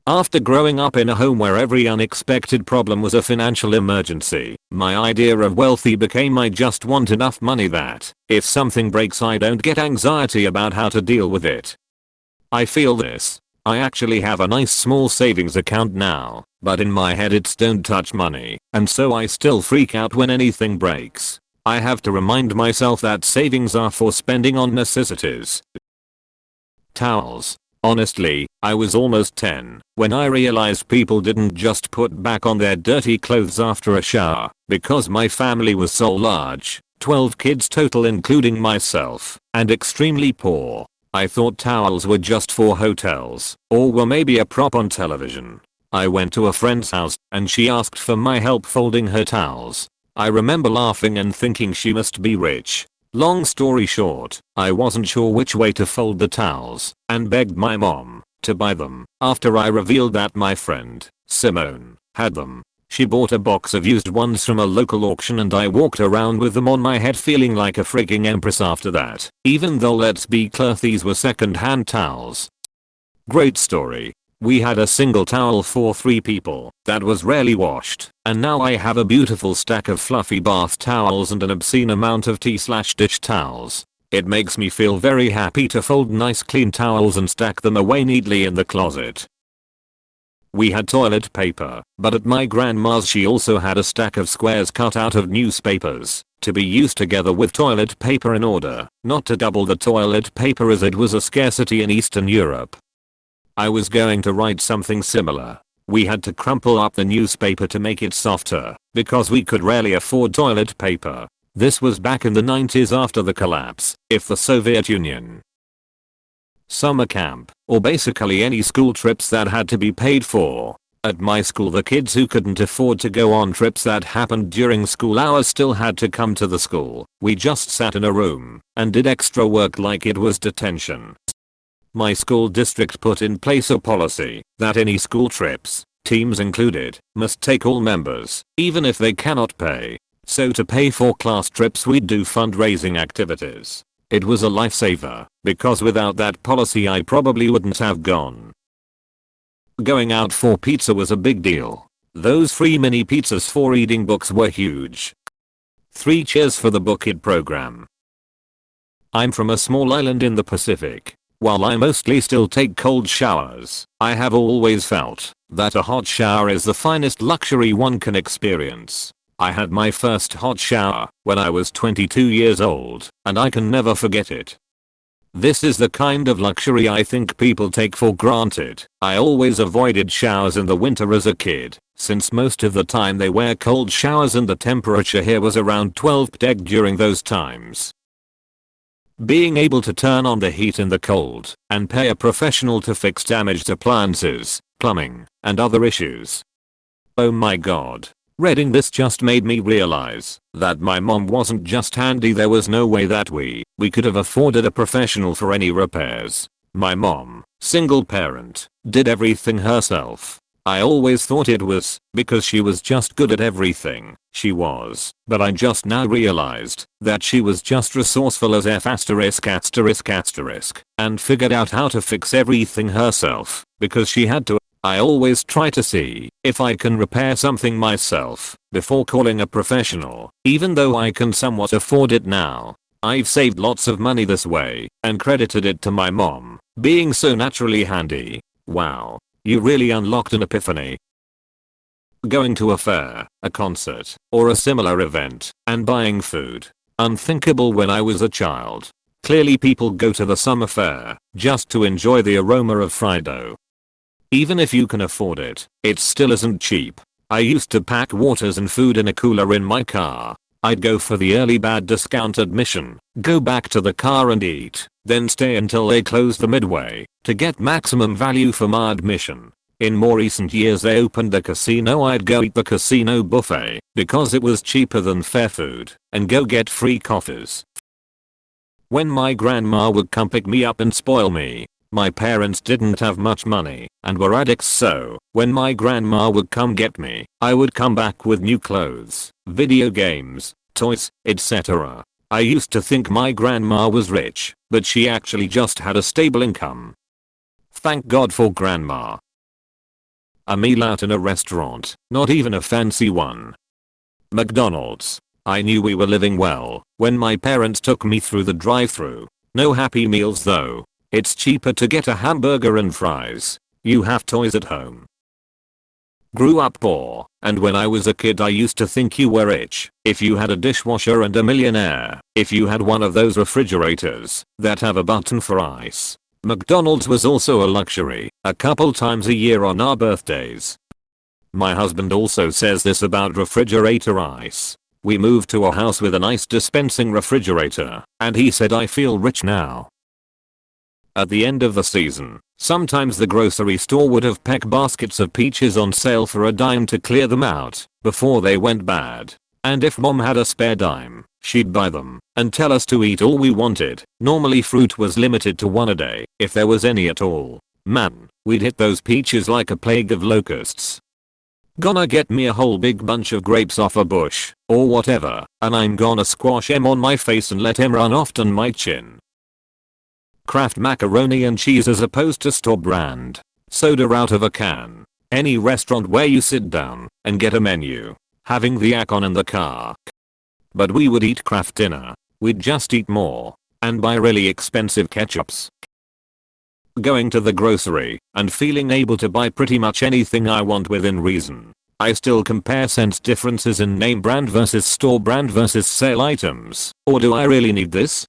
After growing up in a home where every unexpected problem was a financial emergency, my idea of wealthy became I just want enough money that, if something breaks, I don't get anxiety about how to deal with it. I feel this. I actually have a nice small savings account now, but in my head it's don't touch money, and so I still freak out when anything breaks. I have to remind myself that savings are for spending on necessities. Towels. Honestly, I was almost 10 when I realized people didn't just put back on their dirty clothes after a shower. Because my family was so large, 12 kids total including myself, and extremely poor, I thought towels were just for hotels, or were maybe a prop on television. I went to a friend's house, and she asked for my help folding her towels. I remember laughing and thinking she must be rich. Long story short, I wasn't sure which way to fold the towels, and begged my mom to buy them. After I revealed that my friend, Simone, had them, she bought a box of used ones from a local auction and I walked around with them on my head feeling like a freaking empress after that, even though let's be clear these were second-hand towels. Great story. We had a single towel for 3 people that was rarely washed, and now I have a beautiful stack of fluffy bath towels and an obscene amount of tea/dish towels. It makes me feel very happy to fold nice clean towels and stack them away neatly in the closet. We had toilet paper, but at my grandma's she also had a stack of squares cut out of newspapers to be used together with toilet paper in order not to double the toilet paper as it was a scarcity in Eastern Europe. I was going to write something similar. We had to crumple up the newspaper to make it softer because we could rarely afford toilet paper. This was back in the 90s after the collapse of the Soviet Union. Summer camp, or basically any school trips that had to be paid for. At my school the kids who couldn't afford to go on trips that happened during school hours still had to come to the school. We just sat in a room and did extra work like it was detention. My school district put in place a policy that any school trips, teams included, must take all members, even if they cannot pay. So to pay for class trips we'd do fundraising activities. It was a lifesaver, because without that policy I probably wouldn't have gone. Going out for pizza was a big deal. Those free mini pizzas for reading books were huge. 3 cheers for the Book Kid program. I'm from a small island in the Pacific. While I mostly still take cold showers, I have always felt that a hot shower is the finest luxury one can experience. I had my first hot shower when I was 22 years old, and I can never forget it. This is the kind of luxury I think people take for granted. I always avoided showers in the winter as a kid, since most of the time they were cold showers and the temperature here was around 12 during those times. Being able to turn on the heat in the cold and pay a professional to fix damaged appliances, plumbing, and other issues. Oh my god. Reading this just made me realize that my mom wasn't just handy. There was no way that we could have afforded a professional for any repairs. My mom, single parent, did everything herself. I always thought it was because she was just good at everything. She was, but I just now realized that she was just resourceful as F******, and figured out how to fix everything herself because she had to. I always try to see if I can repair something myself before calling a professional, even though I can somewhat afford it now. I've saved lots of money this way and credited it to my mom being so naturally handy. Wow. You really unlocked an epiphany. Going to a fair, a concert, or a similar event, and buying food. Unthinkable when I was a child. Clearly people go to the summer fair just to enjoy the aroma of fried dough. Even if you can afford it, it still isn't cheap. I used to pack waters and food in a cooler in my car. I'd go for the early bad discount admission, go back to the car and eat, then stay until they closed the midway to get maximum value for my admission. In more recent years they opened a casino. I'd go eat the casino buffet because it was cheaper than fair food and go get free coffees. When my grandma would come pick me up and spoil me, my parents didn't have much money and were addicts, so when my grandma would come get me, I would come back with new clothes, video games, toys, etc. I used to think my grandma was rich, but she actually just had a stable income. Thank God for grandma. A meal out in a restaurant, not even a fancy one. McDonald's. I knew we were living well when my parents took me through the drive-thru. No Happy Meals though. It's cheaper to get a hamburger and fries. You have toys at home. Grew up poor, and when I was a kid I used to think you were rich if you had a dishwasher and a millionaire if you had one of those refrigerators that have a button for ice. McDonald's was also a luxury, a couple times a year on our birthdays. My husband also says this about refrigerator ice. We moved to a house with an ice dispensing refrigerator, and he said I feel rich now. At the end of the season, sometimes the grocery store would have packed baskets of peaches on sale for a dime to clear them out before they went bad. And if mom had a spare dime, she'd buy them and tell us to eat all we wanted. Normally fruit was limited to one a day, if there was any at all. Man, we'd hit those peaches like a plague of locusts. Gonna get me a whole big bunch of grapes off a bush, or whatever, and I'm gonna squash em on my face and let em run off on my chin. Kraft macaroni and cheese as opposed to store brand. Soda out of a can. Any restaurant where you sit down and get a menu. Having the aircon in the car. But we would eat Kraft dinner. We'd just eat more. And buy really expensive ketchups. Going to the grocery and feeling able to buy pretty much anything I want within reason. I still compare cents differences in name brand versus store brand versus sale items. Or do I really need this?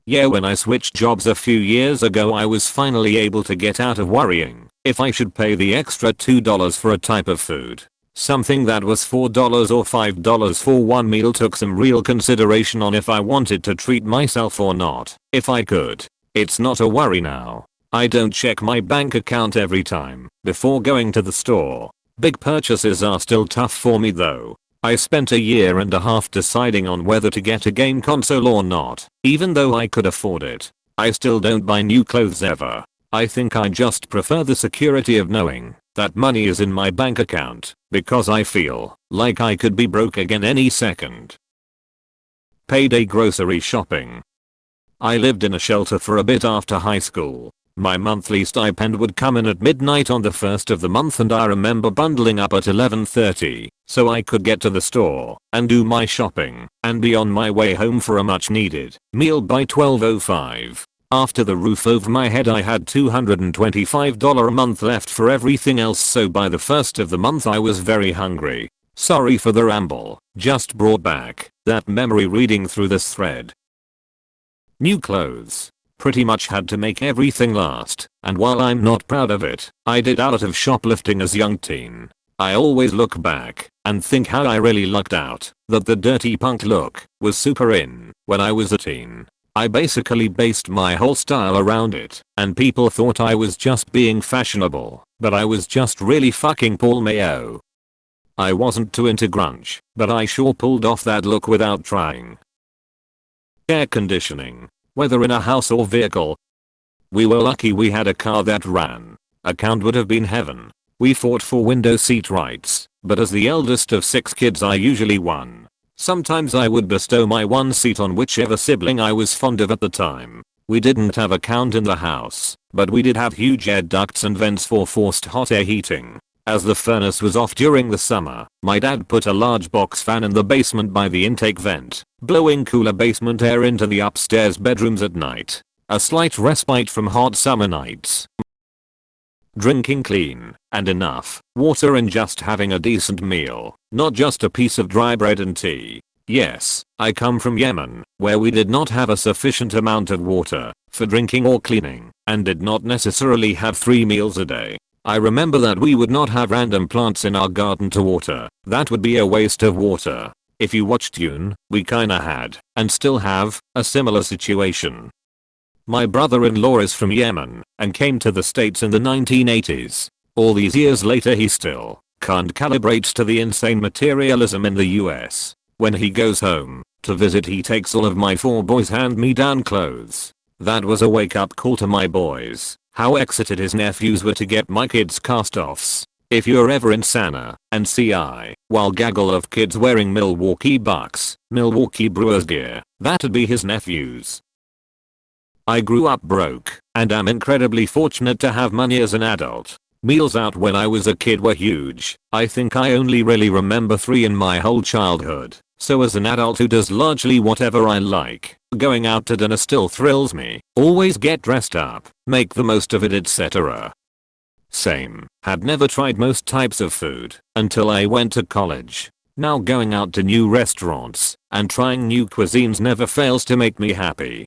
Yeah, when I switched jobs a few years ago I was finally able to get out of worrying if I should pay the extra $2 for a type of food. Something that was $4 or $5 for one meal took some real consideration on if I wanted to treat myself or not, if I could. It's not a worry now. I don't check my bank account every time before going to the store. Big purchases are still tough for me though. I spent a year and a half deciding on whether to get a game console or not, even though I could afford it. I still don't buy new clothes ever. I think I just prefer the security of knowing that money is in my bank account, because I feel like I could be broke again any second. Payday grocery shopping. I lived in a shelter for a bit after high school. My monthly stipend would come in at midnight on the first of the month and I remember bundling up at 11:30 so I could get to the store and do my shopping and be on my way home for a much needed meal by 12:05. After the roof over my head I had $225 a month left for everything else, so by the first of the month I was very hungry. Sorry for the ramble, just brought back that memory reading through this thread. New clothes. Pretty much had to make everything last, and while I'm not proud of it, I did a lot of shoplifting as young teen. I always look back and think how I really lucked out that the dirty punk look was super in when I was a teen. I basically based my whole style around it, and people thought I was just being fashionable, but I was just really fucking Paul Mayo. I wasn't too into grunge, but I sure pulled off that look without trying. Air conditioning. Whether in a house or vehicle. We were lucky we had a car that ran. A count would have been heaven. We fought for window seat rights, but as the eldest of 6 kids I usually won. Sometimes I would bestow my one seat on whichever sibling I was fond of at the time. We didn't have a count in the house, but we did have huge air ducts and vents for forced hot air heating. As the furnace was off during the summer, my dad put a large box fan in the basement by the intake vent, blowing cooler basement air into the upstairs bedrooms at night. A slight respite from hot summer nights. Drinking clean and enough water and just having a decent meal, not just a piece of dry bread and tea. Yes, I come from Yemen, where we did not have a sufficient amount of water for drinking or cleaning, and did not necessarily have 3 meals a day. I remember that we would not have random plants in our garden to water. That would be a waste of water. If you watched Dune, we kinda had, and still have, a similar situation. My brother-in-law is from Yemen and came to the States in the 1980s. All these years later he still can't calibrate to the insane materialism in the US. When he goes home to visit he takes all of my 4 boys' hand-me-down clothes. That was a wake-up call to my boys. How excited his nephews were to get my kids cast-offs. If you're ever in Santa and CI, while gaggle of kids wearing Milwaukee Bucks, Milwaukee Brewers gear, that'd be his nephews. I grew up broke and am incredibly fortunate to have money as an adult. Meals out when I was a kid were huge. I think I only really remember 3 in my whole childhood. So as an adult who does largely whatever I like, going out to dinner still thrills me. Always get dressed up, make the most of it, etc. Same. Had never tried most types of food until I went to college. Now going out to new restaurants and trying new cuisines never fails to make me happy.